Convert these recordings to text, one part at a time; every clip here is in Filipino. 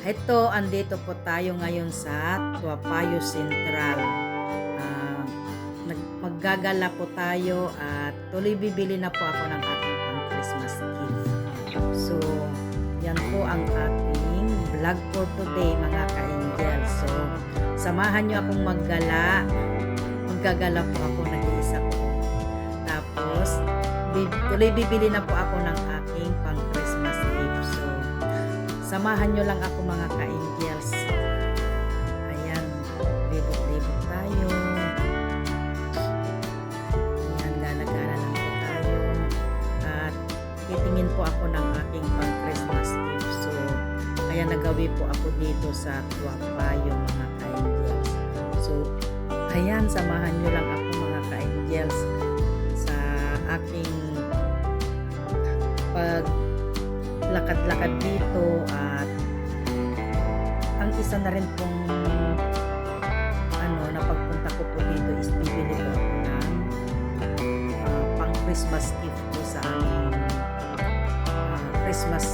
Ito, andito po tayo ngayon sa Toa Payoh Central. Maggagala po tayo at tuloy bibili na po ako ng ating pang Christmas gift. So, yan po ang ating vlog for today mga ka-angel. So, samahan nyo akong maggala. Maggagala po ako, nag-iisa po. Tapos, tuloy bibili na po ako ng aking pang Christmas gift. So, samahan nyo lang ako mga ka-angels. Ayan, libot-libot tayo. Ayan, gala-gala lang po tayo. At titingin po ako ng aking pang-Christmas gift. So, kaya nagawi po ako dito sa Toa Payoh mga ka-angels. So, ayan, samahan nyo lang ako mga ka-angels sa aking lakad-lakad dito. At ang isa na rin pong napagpunta ko po dito is bibili po ako ng pang Christmas gift po sa aming Christmas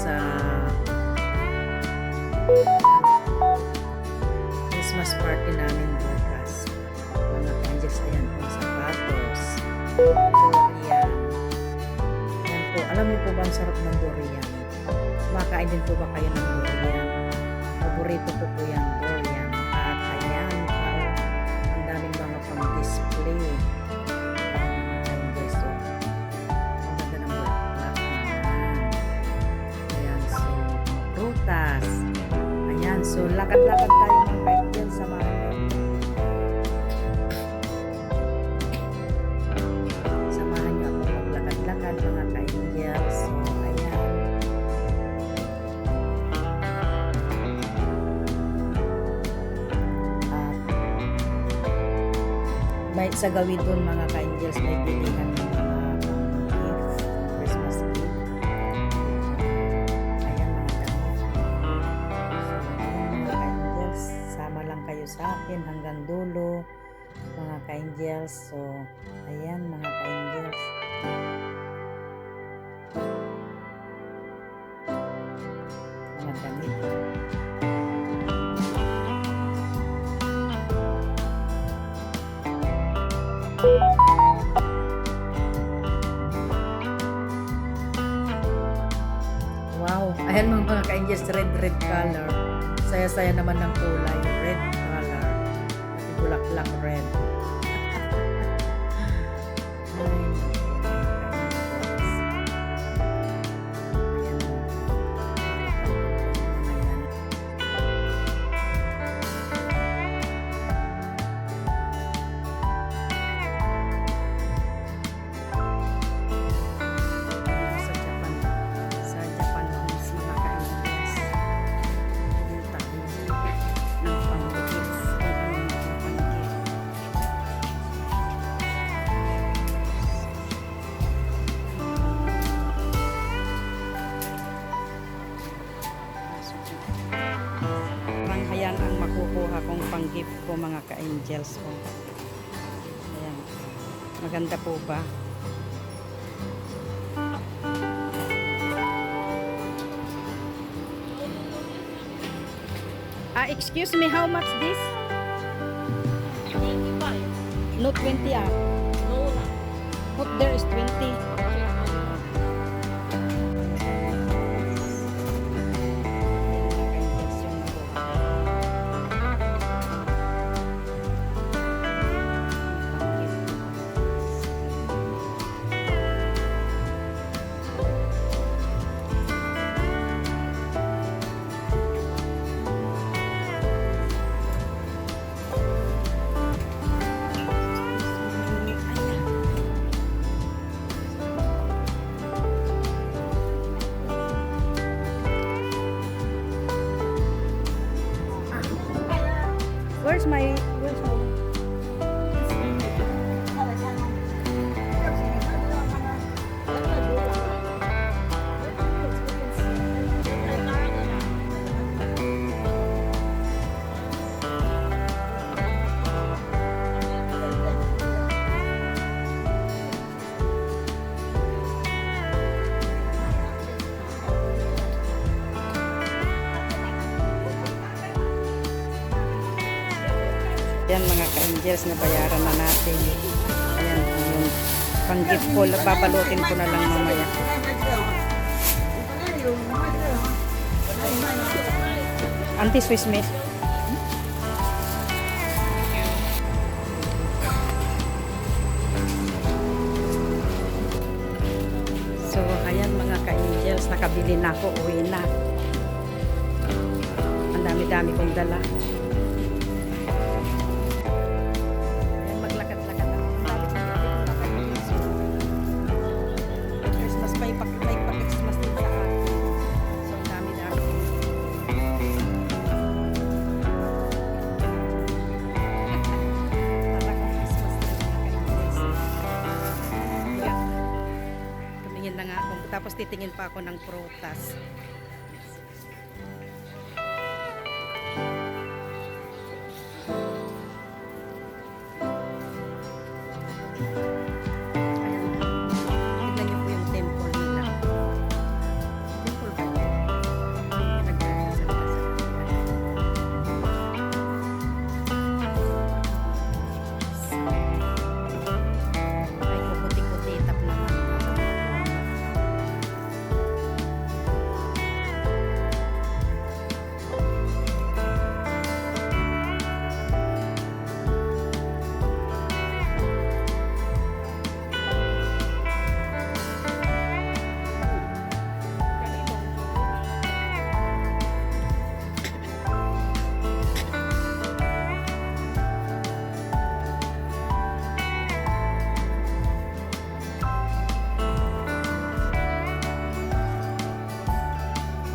party namin bukas mga kanjas. Ayan po, sapatos, durian. Ayan po, alam niyo po ba ang sarap ng durian? Kumakain din po ba kayo ng durian? Paborito ko po yung durian. At ayan, ang daming mga pang-display. Ayan guys, so, ang ganda ng bulaklak naman. Ayan, so, prutas. Ayan, so, lakad-lakad tayo ng kahit dyan sa mga samahan nyo ako maglakad-lakad mga ka-angels. So, ayan. May sa gawin doon mga ka-angels, may pilihan ng mga gift, Christmas gift. Ayan mga damit. So, ayan mga ka-angels, sama lang kayo sa akin hanggang dulo mga ka-angels. So, ayan mga ka-angels. Mga damit. Wow, ayan mga ka-angels, red color. Saya-saya naman ng kulay, red color. At bulaklak red. Ay, ayan ang makukuha kong pang-gift ko mga ka-angels ko. Ayan. Maganda po ba? Excuse me, how much this? 25. No 20 ah. No na. Put there is 20. Yan mga ka-angels, nabayaran na natin. Ayan, yung pang-gift ko, papalutin ko na lang mamaya. Auntie Swiss Miss. So, ayan mga ka-angels, nakabili na ako, uwi na. Ang dami-dami kong dala. Ayan, maglakad-lakad ako. Ang dami kong dala. Christmas, may pa-Christmas din sa akin. So, ang dami-dami. Talagang Christmas din mga ka-angels. Ayan. Tumingin na nga ako. Tapos titingin pa ako ng prutas. Ayan. Tignan niyo po yung temple nila. Temple ba yun? Yung pinagdadasal ka sa kanila. Ay, kuputi-puti tap naman.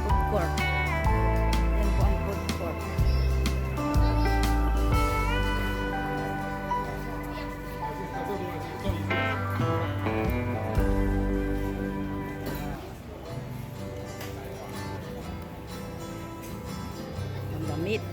Food court. Yan po ang food court. Ang damit.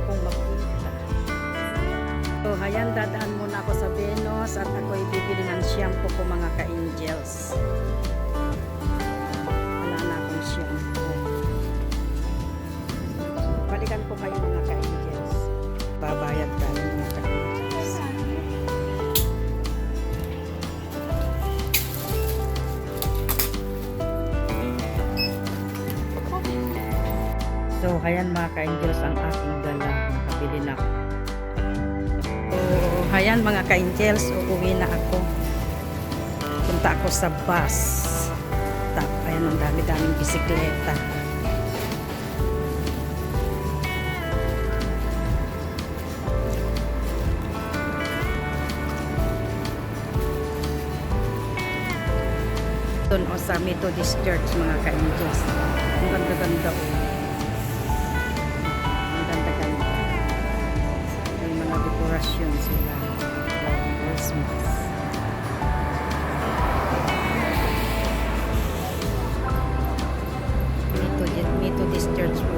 Akong makita. So, ayan, dadaan muna ako sa Venus at ako'y bibili ng shampoo ko mga ka-angels. Wala na akong shampoo. Balikan ko kayo mga ka-angels. Babayad tayo mga ka-angels. So, ayan mga ka-angels ang aking dala. Nakabili na ako. So, ayan mga ka-angels, uuwi na ako. Punta ako sa bus. Ayan, ang dami-daming bisikleta. Doon o sa Methodist Church mga ka-angels. Ang ganda-ganda o. Ang ganda-ganda. May mga dekorasyon sila for Christmas. Methodist Church po